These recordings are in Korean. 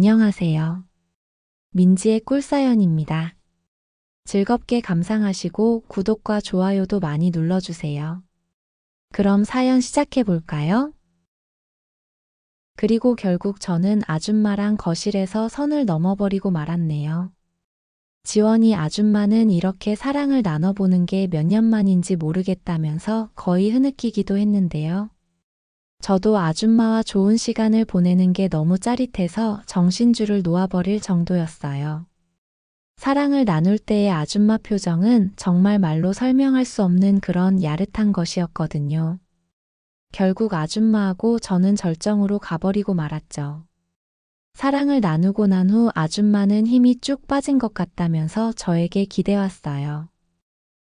안녕하세요. 민지의 꿀사연입니다. 즐겁게 감상하시고 구독과 좋아요도 많이 눌러주세요. 그럼 사연 시작해 볼까요? 그리고 결국 저는 아줌마랑 거실에서 선을 넘어버리고 말았네요. 지원이 아줌마는 이렇게 사랑을 나눠보는 게 몇 년 만인지 모르겠다면서 거의 흐느끼기도 했는데요. 저도 아줌마와 좋은 시간을 보내는 게 너무 짜릿해서 정신줄을 놓아버릴 정도였어요. 사랑을 나눌 때의 아줌마 표정은 정말 말로 설명할 수 없는 그런 야릇한 것이었거든요. 결국 아줌마하고 저는 절정으로 가버리고 말았죠. 사랑을 나누고 난 후 아줌마는 힘이 쭉 빠진 것 같다면서 저에게 기대왔어요.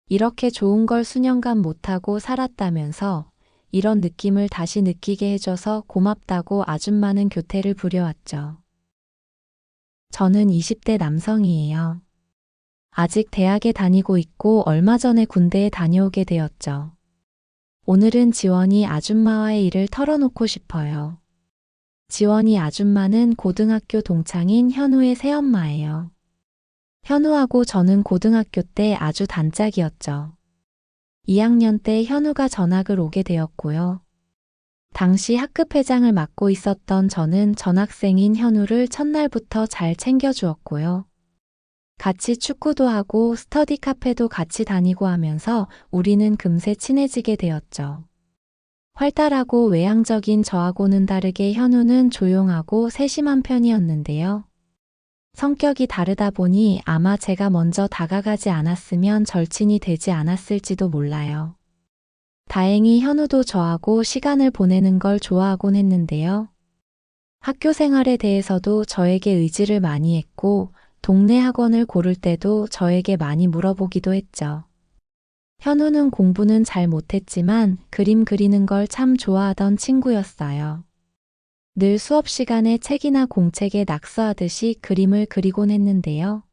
이렇게 좋은 걸 수년간 못하고 살았다면서 이런 느낌을 다시 느끼게 해줘서 고맙다고 아줌마는 교태를 부려왔죠. 저는 20대 남성이에요. 아직 대학에 다니고 있고 얼마 전에 군대에 다녀오게 되었죠. 오늘은 지원이 아줌마와의 일을 털어놓고 싶어요. 지원이 아줌마는 고등학교 동창인 현우의 새엄마예요. 현우하고 저는 고등학교 때 아주 단짝이었죠. 2학년 때 현우가 전학을 오게 되었고요. 당시 학급 회장을 맡고 있었던 저는 전학생인 현우를 첫날부터 잘 챙겨주었고요. 같이 축구도 하고 스터디 카페도 같이 다니고 하면서 우리는 금세 친해지게 되었죠. 활달하고 외향적인 저하고는 다르게 현우는 조용하고 세심한 편이었는데요. 성격이 다르다 보니 아마 제가 먼저 다가가지 않았으면 절친이 되지 않았을지도 몰라요. 다행히 현우도 저하고 시간을 보내는 걸 좋아하곤 했는데요. 학교 생활에 대해서도 저에게 의지를 많이 했고 동네 학원을 고를 때도 저에게 많이 물어보기도 했죠. 현우는 공부는 잘 못했지만 그림 그리는 걸 참 좋아하던 친구였어요. 늘 수업 시간에 책이나 공책에 낙서하듯이 그림을 그리곤 했는데요.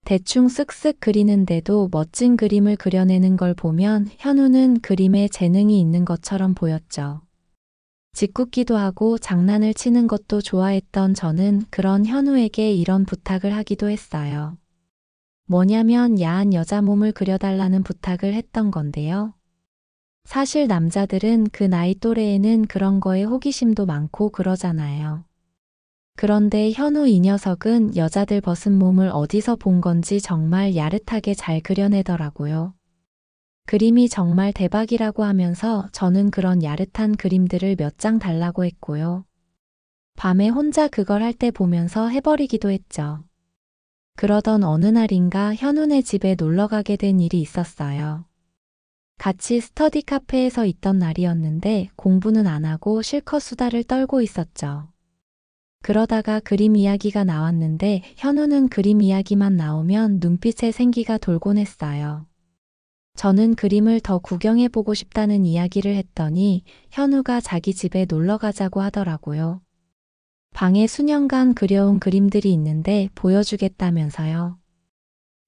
대충 쓱쓱 그리는데도 멋진 그림을 그려내는 걸 보면 현우는 그림에 재능이 있는 것처럼 보였죠. 짓궂기도 하고 장난을 치는 것도 좋아했던 저는 그런 현우에게 이런 부탁을 하기도 했어요. 뭐냐면 야한 여자 몸을 그려달라는 부탁을 했던 건데요. 사실 남자들은 그 나이 또래에는 그런 거에 호기심도 많고 그러잖아요. 그런데 현우 이 녀석은 여자들 벗은 몸을 어디서 본 건지 정말 야릇하게 잘 그려내더라고요. 그림이 정말 대박이라고 하면서 저는 그런 야릇한 그림들을 몇 장 달라고 했고요. 밤에 혼자 그걸 할 때 보면서 해버리기도 했죠. 그러던 어느 날인가 현우네 집에 놀러 가게 된 일이 있었어요. 같이 스터디 카페에서 있던 날이었는데 공부는 안 하고 실컷 수다를 떨고 있었죠. 그러다가 그림 이야기가 나왔는데 현우는 그림 이야기만 나오면 눈빛에 생기가 돌곤 했어요. 저는 그림을 더 구경해보고 싶다는 이야기를 했더니 현우가 자기 집에 놀러 가자고 하더라고요. 방에 수년간 그려온 그림들이 있는데 보여주겠다면서요.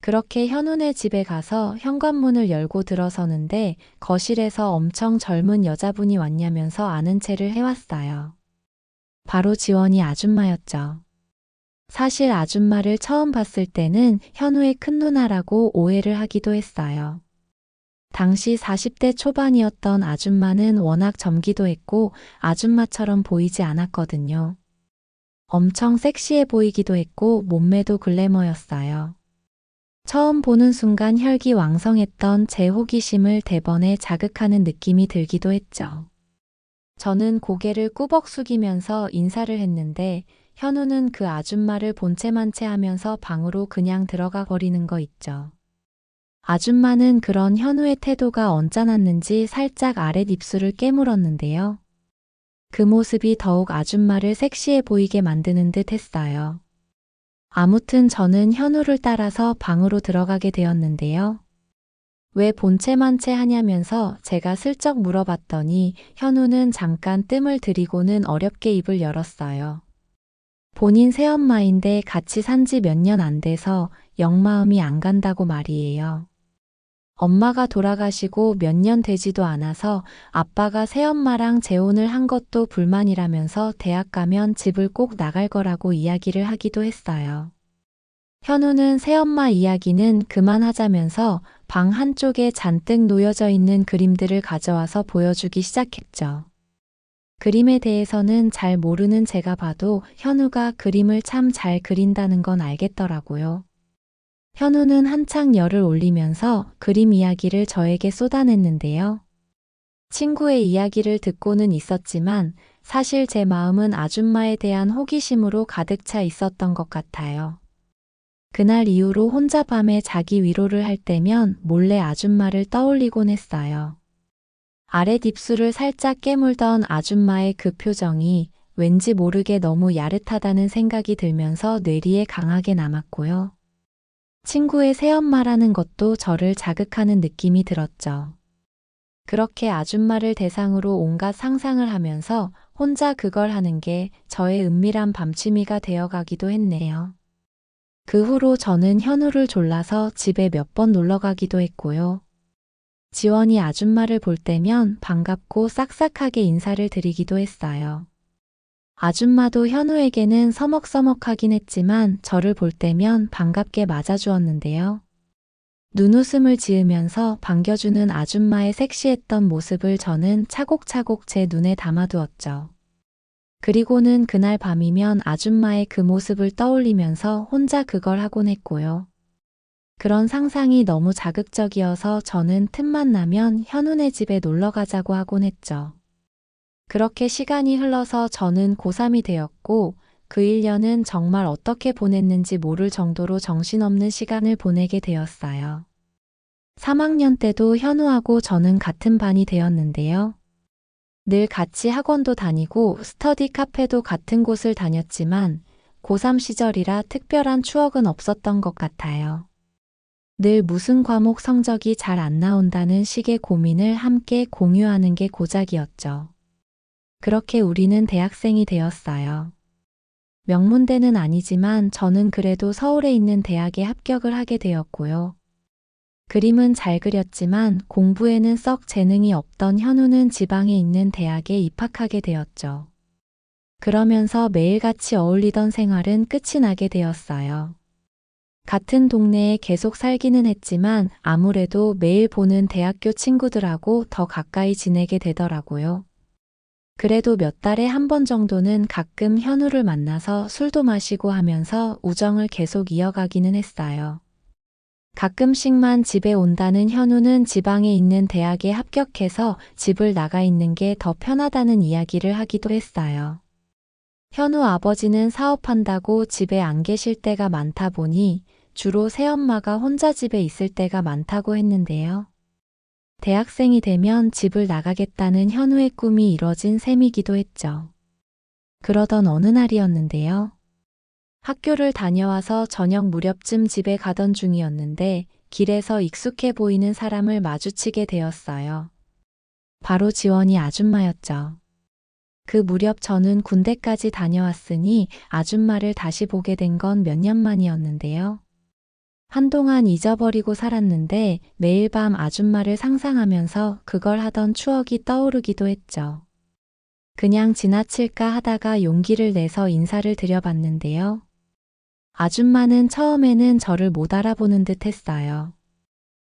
그렇게 현우네 집에 가서 현관문을 열고 들어서는데 거실에서 엄청 젊은 여자분이 왔냐면서 아는 체를 해왔어요. 바로 지원이 아줌마였죠. 사실 아줌마를 처음 봤을 때는 현우의 큰 누나라고 오해를 하기도 했어요. 당시 40대 초반이었던 아줌마는 워낙 젊기도 했고 아줌마처럼 보이지 않았거든요. 엄청 섹시해 보이기도 했고 몸매도 글래머였어요. 처음 보는 순간 혈기왕성했던 제 호기심을 대번에 자극하는 느낌이 들기도 했죠. 저는 고개를 꾸벅 숙이면서 인사를 했는데 현우는 그 아줌마를 본체만 채 하면서 방으로 그냥 들어가 버리는 거 있죠. 아줌마는 그런 현우의 태도가 언짢았는지 살짝 아랫입술을 깨물었는데요. 그 모습이 더욱 아줌마를 섹시해 보이게 만드는 듯 했어요. 아무튼 저는 현우를 따라서 방으로 들어가게 되었는데요. 왜 본체만 채 하냐면서 제가 슬쩍 물어봤더니 현우는 잠깐 뜸을 들이고는 어렵게 입을 열었어요. 본인 새엄마인데 같이 산지 몇 년 안 돼서 영 마음이 안 간다고 말이에요. 엄마가 돌아가시고 몇 년 되지도 않아서 아빠가 새엄마랑 재혼을 한 것도 불만이라면서 대학 가면 집을 꼭 나갈 거라고 이야기를 하기도 했어요. 현우는 새엄마 이야기는 그만하자면서 방 한쪽에 잔뜩 놓여져 있는 그림들을 가져와서 보여주기 시작했죠. 그림에 대해서는 잘 모르는 제가 봐도 현우가 그림을 참 잘 그린다는 건 알겠더라고요. 현우는 한창 열을 올리면서 그림 이야기를 저에게 쏟아냈는데요. 친구의 이야기를 듣고는 있었지만 사실 제 마음은 아줌마에 대한 호기심으로 가득 차 있었던 것 같아요. 그날 이후로 혼자 밤에 자기 위로를 할 때면 몰래 아줌마를 떠올리곤 했어요. 아랫입술을 살짝 깨물던 아줌마의 그 표정이 왠지 모르게 너무 야릇하다는 생각이 들면서 뇌리에 강하게 남았고요. 친구의 새엄마라는 것도 저를 자극하는 느낌이 들었죠. 그렇게 아줌마를 대상으로 온갖 상상을 하면서 혼자 그걸 하는 게 저의 은밀한 밤취미가 되어가기도 했네요. 그 후로 저는 현우를 졸라서 집에 몇 번 놀러 가기도 했고요. 지원이 아줌마를 볼 때면 반갑고 싹싹하게 인사를 드리기도 했어요. 아줌마도 현우에게는 서먹서먹하긴 했지만 저를 볼 때면 반갑게 맞아주었는데요. 눈웃음을 지으면서 반겨주는 아줌마의 섹시했던 모습을 저는 차곡차곡 제 눈에 담아두었죠. 그리고는 그날 밤이면 아줌마의 그 모습을 떠올리면서 혼자 그걸 하곤 했고요. 그런 상상이 너무 자극적이어서 저는 틈만 나면 현우네 집에 놀러 가자고 하곤 했죠. 그렇게 시간이 흘러서 저는 고3이 되었고 그 1년은 정말 어떻게 보냈는지 모를 정도로 정신없는 시간을 보내게 되었어요. 3학년 때도 현우하고 저는 같은 반이 되었는데요. 늘 같이 학원도 다니고 스터디 카페도 같은 곳을 다녔지만 고3 시절이라 특별한 추억은 없었던 것 같아요. 늘 무슨 과목 성적이 잘 안 나온다는 식의 고민을 함께 공유하는 게 고작이었죠. 그렇게 우리는 대학생이 되었어요. 명문대는 아니지만 저는 그래도 서울에 있는 대학에 합격을 하게 되었고요. 그림은 잘 그렸지만 공부에는 썩 재능이 없던 현우는 지방에 있는 대학에 입학하게 되었죠. 그러면서 매일같이 어울리던 생활은 끝이 나게 되었어요. 같은 동네에 계속 살기는 했지만 아무래도 매일 보는 대학교 친구들하고 더 가까이 지내게 되더라고요. 그래도 몇 달에 한 번 정도는 가끔 현우를 만나서 술도 마시고 하면서 우정을 계속 이어가기는 했어요. 가끔씩만 집에 온다는 현우는 지방에 있는 대학에 합격해서 집을 나가 있는 게 더 편하다는 이야기를 하기도 했어요. 현우 아버지는 사업한다고 집에 안 계실 때가 많다 보니 주로 새엄마가 혼자 집에 있을 때가 많다고 했는데요. 대학생이 되면 집을 나가겠다는 현우의 꿈이 이뤄진 셈이기도 했죠. 그러던 어느 날이었는데요. 학교를 다녀와서 저녁 무렵쯤 집에 가던 중이었는데 길에서 익숙해 보이는 사람을 마주치게 되었어요. 바로 지원이 아줌마였죠. 그 무렵 저는 군대까지 다녀왔으니 아줌마를 다시 보게 된 건 몇 년 만이었는데요. 한동안 잊어버리고 살았는데 매일 밤 아줌마를 상상하면서 그걸 하던 추억이 떠오르기도 했죠. 그냥 지나칠까 하다가 용기를 내서 인사를 드려봤는데요. 아줌마는 처음에는 저를 못 알아보는 듯 했어요.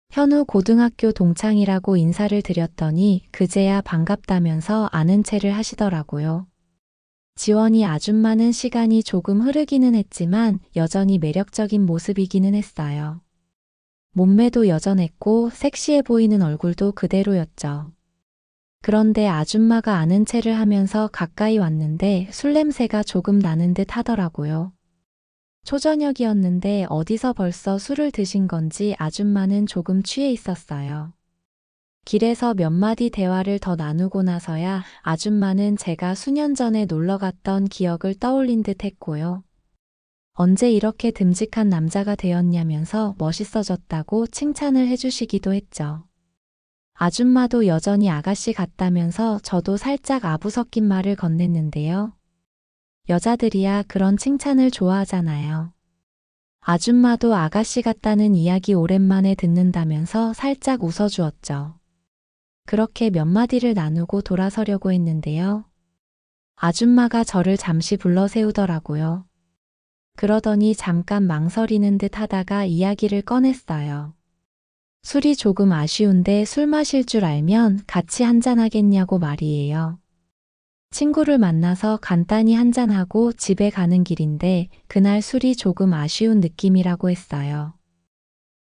현우 고등학교 동창이라고 인사를 드렸더니 그제야 반갑다면서 아는 체를 하시더라고요. 지원이 아줌마는 시간이 조금 흐르기는 했지만 여전히 매력적인 모습이기는 했어요. 몸매도 여전했고 섹시해 보이는 얼굴도 그대로였죠. 그런데 아줌마가 아는 체를 하면서 가까이 왔는데 술 냄새가 조금 나는 듯 하더라고요. 초저녁이었는데 어디서 벌써 술을 드신 건지 아줌마는 조금 취해 있었어요. 길에서 몇 마디 대화를 더 나누고 나서야 아줌마는 제가 수년 전에 놀러 갔던 기억을 떠올린 듯 했고요. 언제 이렇게 듬직한 남자가 되었냐면서 멋있어졌다고 칭찬을 해주시기도 했죠. 아줌마도 여전히 아가씨 같다면서 저도 살짝 아부 섞인 말을 건넸는데요. 여자들이야 그런 칭찬을 좋아하잖아요. 아줌마도 아가씨 같다는 이야기 오랜만에 듣는다면서 살짝 웃어주었죠. 그렇게 몇 마디를 나누고 돌아서려고 했는데요. 아줌마가 저를 잠시 불러 세우더라고요. 그러더니 잠깐 망설이는 듯 하다가 이야기를 꺼냈어요. 술이 조금 아쉬운데 술 마실 줄 알면 같이 한잔하겠냐고 말이에요. 친구를 만나서 간단히 한잔하고 집에 가는 길인데 그날 술이 조금 아쉬운 느낌이라고 했어요.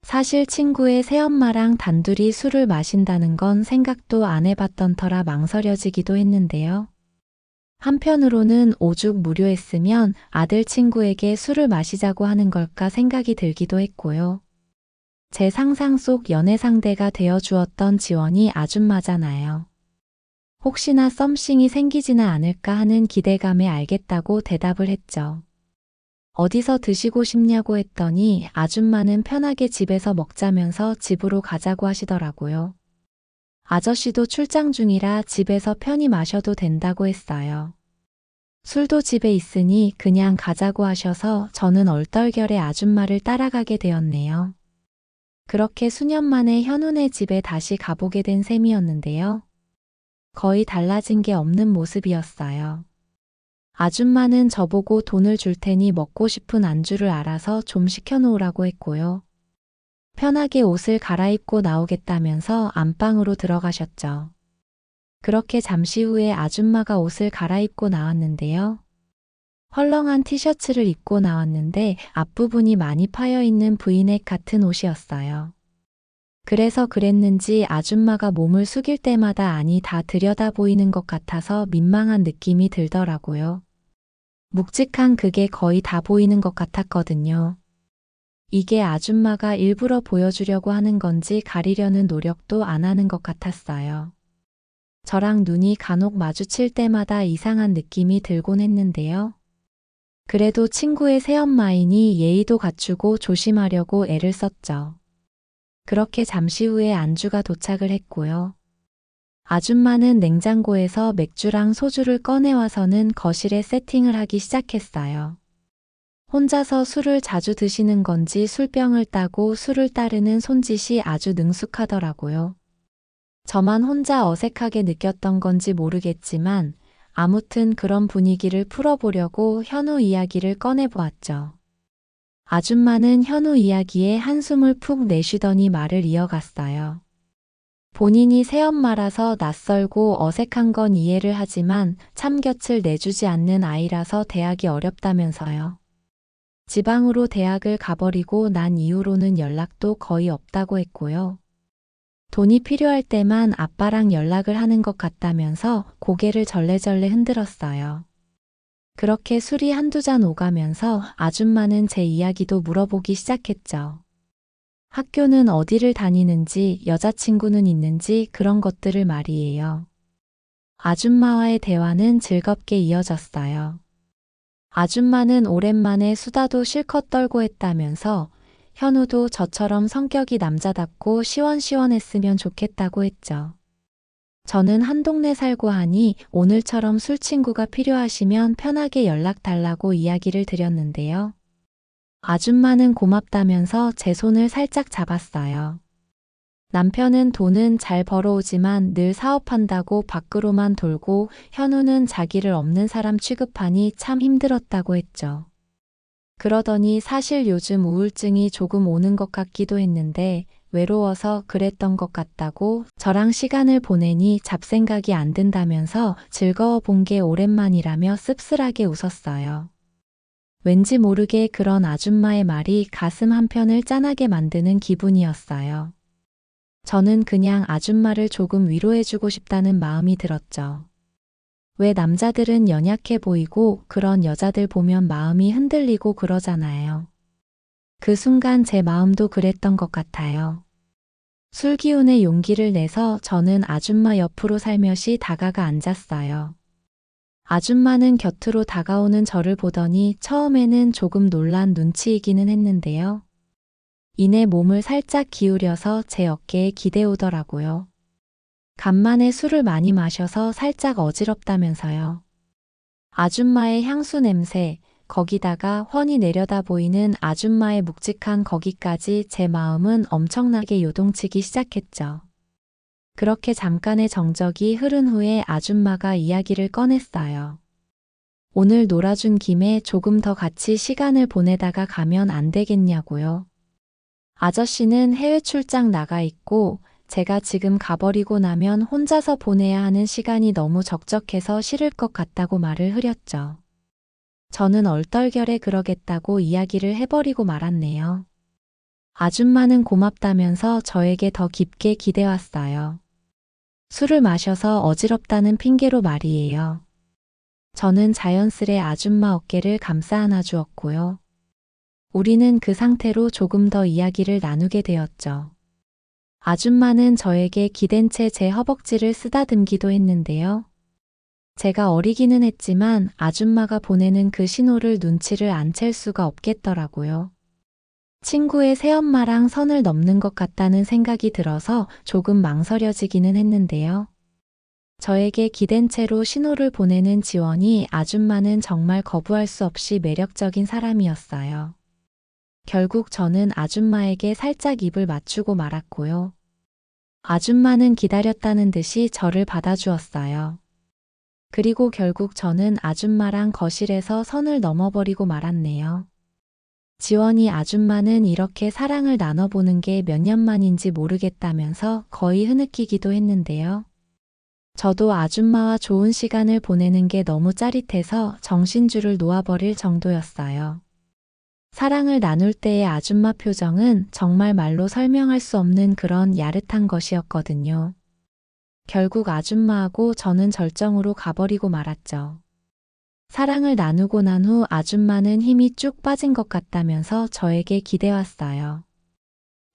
사실 친구의 새엄마랑 단둘이 술을 마신다는 건 생각도 안 해봤던 터라 망설여지기도 했는데요. 한편으로는 오죽 무료했으면 아들 친구에게 술을 마시자고 하는 걸까 생각이 들기도 했고요. 제 상상 속 연애 상대가 되어 주었던 지원이 아줌마잖아요. 혹시나 썸씽이 생기지는 않을까 하는 기대감에 알겠다고 대답을 했죠. 어디서 드시고 싶냐고 했더니 아줌마는 편하게 집에서 먹자면서 집으로 가자고 하시더라고요. 아저씨도 출장 중이라 집에서 편히 마셔도 된다고 했어요. 술도 집에 있으니 그냥 가자고 하셔서 저는 얼떨결에 아줌마를 따라가게 되었네요. 그렇게 수년 만에 현우네 집에 다시 가보게 된 셈이었는데요. 거의 달라진 게 없는 모습이었어요. 아줌마는 저보고 돈을 줄 테니 먹고 싶은 안주를 알아서 좀 시켜놓으라고 했고요. 편하게 옷을 갈아입고 나오겠다면서 안방으로 들어가셨죠. 그렇게 잠시 후에 아줌마가 옷을 갈아입고 나왔는데요. 헐렁한 티셔츠를 입고 나왔는데 앞부분이 많이 파여있는 브이넥 같은 옷이었어요. 그래서 그랬는지 아줌마가 몸을 숙일 때마다 안이 다 들여다 보이는 것 같아서 민망한 느낌이 들더라고요. 묵직한 그게 거의 다 보이는 것 같았거든요. 이게 아줌마가 일부러 보여주려고 하는 건지 가리려는 노력도 안 하는 것 같았어요. 저랑 눈이 간혹 마주칠 때마다 이상한 느낌이 들곤 했는데요. 그래도 친구의 새엄마이니 예의도 갖추고 조심하려고 애를 썼죠. 그렇게 잠시 후에 안주가 도착을 했고요. 아줌마는 냉장고에서 맥주랑 소주를 꺼내와서는 거실에 세팅을 하기 시작했어요. 혼자서 술을 자주 드시는 건지 술병을 따고 술을 따르는 손짓이 아주 능숙하더라고요. 저만 혼자 어색하게 느꼈던 건지 모르겠지만 아무튼 그런 분위기를 풀어보려고 현우 이야기를 꺼내보았죠. 아줌마는 현우 이야기에 한숨을 푹 내쉬더니 말을 이어갔어요. 본인이 새엄마라서 낯설고 어색한 건 이해를 하지만 참 곁을 내주지 않는 아이라서 대하기 어렵다면서요. 지방으로 대학을 가버리고 난 이후로는 연락도 거의 없다고 했고요. 돈이 필요할 때만 아빠랑 연락을 하는 것 같다면서 고개를 절레절레 흔들었어요. 그렇게 술이 한두 잔 오가면서 아줌마는 제 이야기도 물어보기 시작했죠. 학교는 어디를 다니는지, 여자친구는 있는지 그런 것들을 말이에요. 아줌마와의 대화는 즐겁게 이어졌어요. 아줌마는 오랜만에 수다도 실컷 떨고 했다면서 현우도 저처럼 성격이 남자답고 시원시원했으면 좋겠다고 했죠. 저는 한 동네 살고 하니 오늘처럼 술 친구가 필요하시면 편하게 연락 달라고 이야기를 드렸는데요. 아줌마는 고맙다면서 제 손을 살짝 잡았어요. 남편은 돈은 잘 벌어오지만 늘 사업한다고 밖으로만 돌고 현우는 자기를 없는 사람 취급하니 참 힘들었다고 했죠. 그러더니 사실 요즘 우울증이 조금 오는 것 같기도 했는데 외로워서 그랬던 것 같다고 저랑 시간을 보내니 잡생각이 안 든다면서 즐거워 본 게 오랜만이라며 씁쓸하게 웃었어요. 왠지 모르게 그런 아줌마의 말이 가슴 한편을 짠하게 만드는 기분이었어요. 저는 그냥 아줌마를 조금 위로해주고 싶다는 마음이 들었죠. 왜 남자들은 연약해 보이고 그런 여자들 보면 마음이 흔들리고 그러잖아요. 그 순간 제 마음도 그랬던 것 같아요. 술 기운에 용기를 내서 저는 아줌마 옆으로 살며시 다가가 앉았어요. 아줌마는 곁으로 다가오는 저를 보더니 처음에는 조금 놀란 눈치이기는 했는데요. 이내 몸을 살짝 기울여서 제 어깨에 기대오더라고요. 간만에 술을 많이 마셔서 살짝 어지럽다면서요. 아줌마의 향수 냄새, 거기다가 훤히 내려다 보이는 아줌마의 묵직한 거기까지 제 마음은 엄청나게 요동치기 시작했죠. 그렇게 잠깐의 정적이 흐른 후에 아줌마가 이야기를 꺼냈어요. 오늘 놀아준 김에 조금 더 같이 시간을 보내다가 가면 안 되겠냐고요. 아저씨는 해외 출장 나가 있고 제가 지금 가버리고 나면 혼자서 보내야 하는 시간이 너무 적적해서 싫을 것 같다고 말을 흐렸죠. 저는 얼떨결에 그러겠다고 이야기를 해버리고 말았네요. 아줌마는 고맙다면서 저에게 더 깊게 기대왔어요. 술을 마셔서 어지럽다는 핑계로 말이에요. 저는 자연스레 아줌마 어깨를 감싸 안아주었고요. 우리는 그 상태로 조금 더 이야기를 나누게 되었죠. 아줌마는 저에게 기댄 채 제 허벅지를 쓰다듬기도 했는데요. 제가 어리기는 했지만 아줌마가 보내는 그 신호를 눈치를 안 챌 수가 없겠더라고요. 친구의 새엄마랑 선을 넘는 것 같다는 생각이 들어서 조금 망설여지기는 했는데요. 저에게 기댄 채로 신호를 보내는 지원이 아줌마는 정말 거부할 수 없이 매력적인 사람이었어요. 결국 저는 아줌마에게 살짝 입을 맞추고 말았고요. 아줌마는 기다렸다는 듯이 저를 받아주었어요. 그리고 결국 저는 아줌마랑 거실에서 선을 넘어버리고 말았네요. 지원이 아줌마는 이렇게 사랑을 나눠보는 게 몇 년 만인지 모르겠다면서 거의 흐느끼기도 했는데요. 저도 아줌마와 좋은 시간을 보내는 게 너무 짜릿해서 정신줄을 놓아버릴 정도였어요. 사랑을 나눌 때의 아줌마 표정은 정말 말로 설명할 수 없는 그런 야릇한 것이었거든요. 결국 아줌마하고 저는 절정으로 가버리고 말았죠. 사랑을 나누고 난 후 아줌마는 힘이 쭉 빠진 것 같다면서 저에게 기대왔어요.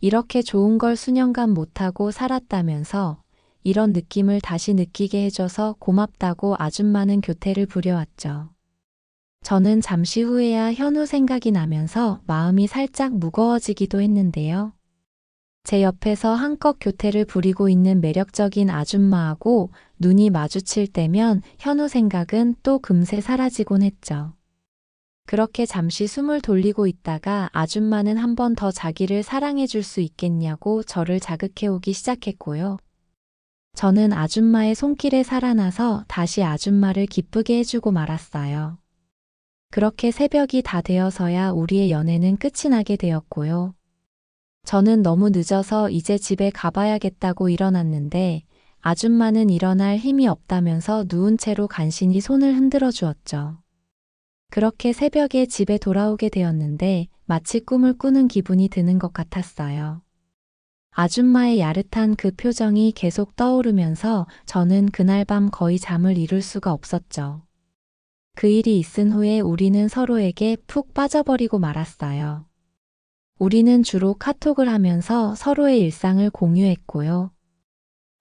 이렇게 좋은 걸 수년간 못하고 살았다면서 이런 느낌을 다시 느끼게 해줘서 고맙다고 아줌마는 교태를 부려왔죠. 저는 잠시 후에야 현우 생각이 나면서 마음이 살짝 무거워지기도 했는데요. 제 옆에서 한껏 교태를 부리고 있는 매력적인 아줌마하고 눈이 마주칠 때면 현우 생각은 또 금세 사라지곤 했죠. 그렇게 잠시 숨을 돌리고 있다가 아줌마는 한 번 더 자기를 사랑해 줄 수 있겠냐고 저를 자극해오기 시작했고요. 저는 아줌마의 손길에 살아나서 다시 아줌마를 기쁘게 해주고 말았어요. 그렇게 새벽이 다 되어서야 우리의 연애는 끝이 나게 되었고요. 저는 너무 늦어서 이제 집에 가봐야겠다고 일어났는데 아줌마는 일어날 힘이 없다면서 누운 채로 간신히 손을 흔들어 주었죠. 그렇게 새벽에 집에 돌아오게 되었는데 마치 꿈을 꾸는 기분이 드는 것 같았어요. 아줌마의 야릇한 그 표정이 계속 떠오르면서 저는 그날 밤 거의 잠을 이룰 수가 없었죠. 그 일이 있은 후에 우리는 서로에게 푹 빠져버리고 말았어요. 우리는 주로 카톡을 하면서 서로의 일상을 공유했고요.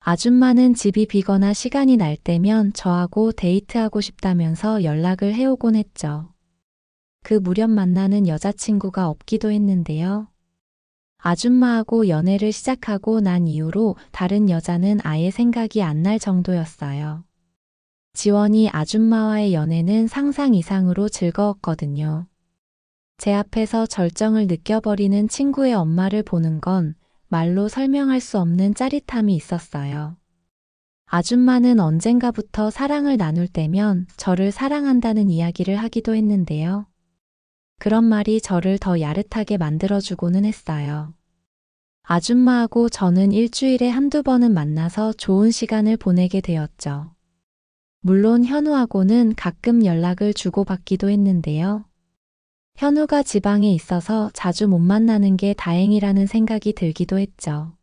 아줌마는 집이 비거나 시간이 날 때면 저하고 데이트하고 싶다면서 연락을 해오곤 했죠. 그 무렵 만나는 여자친구가 없기도 했는데요. 아줌마하고 연애를 시작하고 난 이후로 다른 여자는 아예 생각이 안 날 정도였어요. 지원이 아줌마와의 연애는 상상 이상으로 즐거웠거든요. 제 앞에서 절정을 느껴버리는 친구의 엄마를 보는 건 말로 설명할 수 없는 짜릿함이 있었어요. 아줌마는 언젠가부터 사랑을 나눌 때면 저를 사랑한다는 이야기를 하기도 했는데요. 그런 말이 저를 더 야릇하게 만들어주고는 했어요. 아줌마하고 저는 일주일에 한두 번은 만나서 좋은 시간을 보내게 되었죠. 물론 현우하고는 가끔 연락을 주고받기도 했는데요. 현우가 지방에 있어서 자주 못 만나는 게 다행이라는 생각이 들기도 했죠.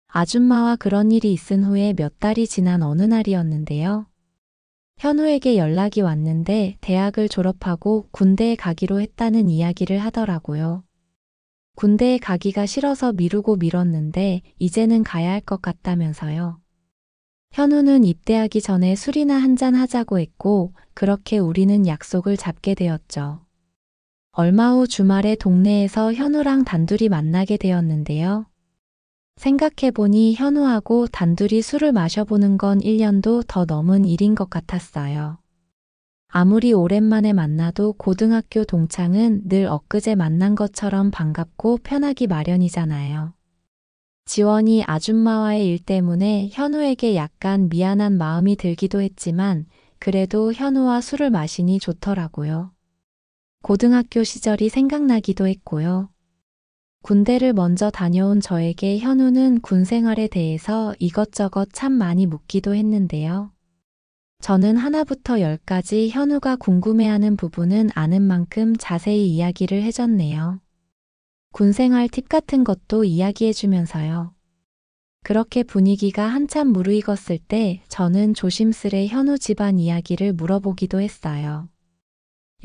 아줌마와 그런 일이 있은 후에 몇 달이 지난 어느 날이었는데요. 현우에게 연락이 왔는데 대학을 졸업하고 군대에 가기로 했다는 이야기를 하더라고요. 군대에 가기가 싫어서 미루고 미뤘는데 이제는 가야 할 것 같다면서요. 현우는 입대하기 전에 술이나 한잔 하자고 했고 그렇게 우리는 약속을 잡게 되었죠. 얼마 후 주말에 동네에서 현우랑 단둘이 만나게 되었는데요. 생각해보니 현우하고 단둘이 술을 마셔보는 건 1년도 더 넘은 일인 것 같았어요. 아무리 오랜만에 만나도 고등학교 동창은 늘 엊그제 만난 것처럼 반갑고 편하기 마련이잖아요. 지원이 아줌마와의 일 때문에 현우에게 약간 미안한 마음이 들기도 했지만 그래도 현우와 술을 마시니 좋더라고요. 고등학교 시절이 생각나기도 했고요. 군대를 먼저 다녀온 저에게 현우는 군 생활에 대해서 이것저것 참 많이 묻기도 했는데요. 저는 하나부터 열까지 현우가 궁금해하는 부분은 아는 만큼 자세히 이야기를 해줬네요. 군 생활 팁 같은 것도 이야기해주면서요. 그렇게 분위기가 한참 무르익었을 때 저는 조심스레 현우 집안 이야기를 물어보기도 했어요.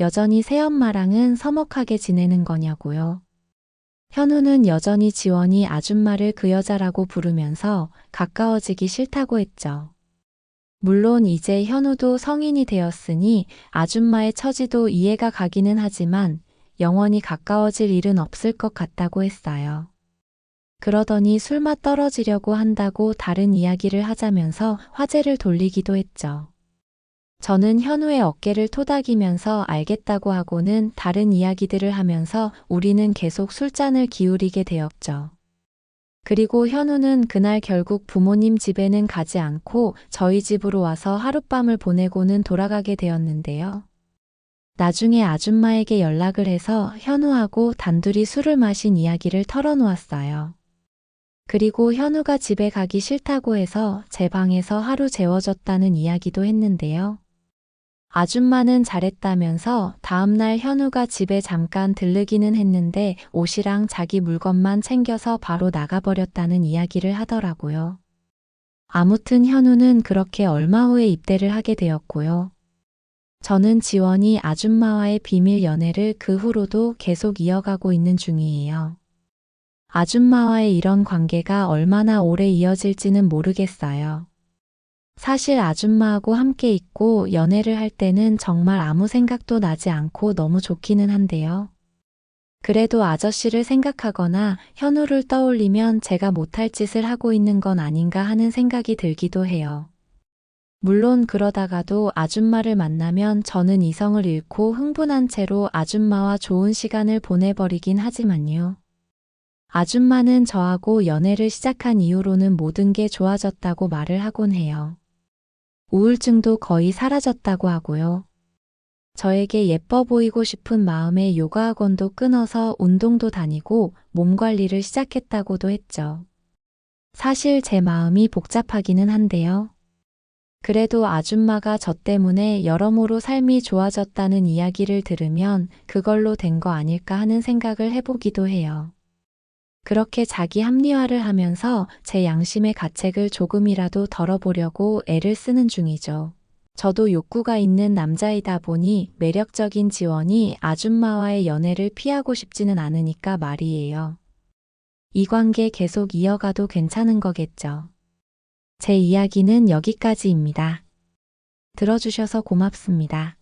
여전히 새엄마랑은 서먹하게 지내는 거냐고요. 현우는 여전히 지원이 아줌마를 그 여자라고 부르면서 가까워지기 싫다고 했죠. 물론 이제 현우도 성인이 되었으니 아줌마의 처지도 이해가 가기는 하지만 영원히 가까워질 일은 없을 것 같다고 했어요. 그러더니 술맛 떨어지려고 한다고 다른 이야기를 하자면서 화제를 돌리기도 했죠. 저는 현우의 어깨를 토닥이면서 알겠다고 하고는 다른 이야기들을 하면서 우리는 계속 술잔을 기울이게 되었죠. 그리고 현우는 그날 결국 부모님 집에는 가지 않고 저희 집으로 와서 하룻밤을 보내고는 돌아가게 되었는데요. 나중에 아줌마에게 연락을 해서 현우하고 단둘이 술을 마신 이야기를 털어놓았어요. 그리고 현우가 집에 가기 싫다고 해서 제 방에서 하루 재워줬다는 이야기도 했는데요. 아줌마는 잘했다면서 다음날 현우가 집에 잠깐 들르기는 했는데 옷이랑 자기 물건만 챙겨서 바로 나가버렸다는 이야기를 하더라고요. 아무튼 현우는 그렇게 얼마 후에 입대를 하게 되었고요. 저는 지원이 아줌마와의 비밀 연애를 그 후로도 계속 이어가고 있는 중이에요. 아줌마와의 이런 관계가 얼마나 오래 이어질지는 모르겠어요. 사실 아줌마하고 함께 있고 연애를 할 때는 정말 아무 생각도 나지 않고 너무 좋기는 한데요. 그래도 아저씨를 생각하거나 현우를 떠올리면 제가 못할 짓을 하고 있는 건 아닌가 하는 생각이 들기도 해요. 물론 그러다가도 아줌마를 만나면 저는 이성을 잃고 흥분한 채로 아줌마와 좋은 시간을 보내버리긴 하지만요. 아줌마는 저하고 연애를 시작한 이후로는 모든 게 좋아졌다고 말을 하곤 해요. 우울증도 거의 사라졌다고 하고요. 저에게 예뻐 보이고 싶은 마음에 요가 학원도 끊어서 운동도 다니고 몸 관리를 시작했다고도 했죠. 사실 제 마음이 복잡하기는 한데요. 그래도 아줌마가 저 때문에 여러모로 삶이 좋아졌다는 이야기를 들으면 그걸로 된 거 아닐까 하는 생각을 해보기도 해요. 그렇게 자기 합리화를 하면서 제 양심의 가책을 조금이라도 덜어보려고 애를 쓰는 중이죠. 저도 욕구가 있는 남자이다 보니 매력적인 지원이 아줌마와의 연애를 피하고 싶지는 않으니까 말이에요. 이 관계 계속 이어가도 괜찮은 거겠죠. 제 이야기는 여기까지입니다. 들어주셔서 고맙습니다.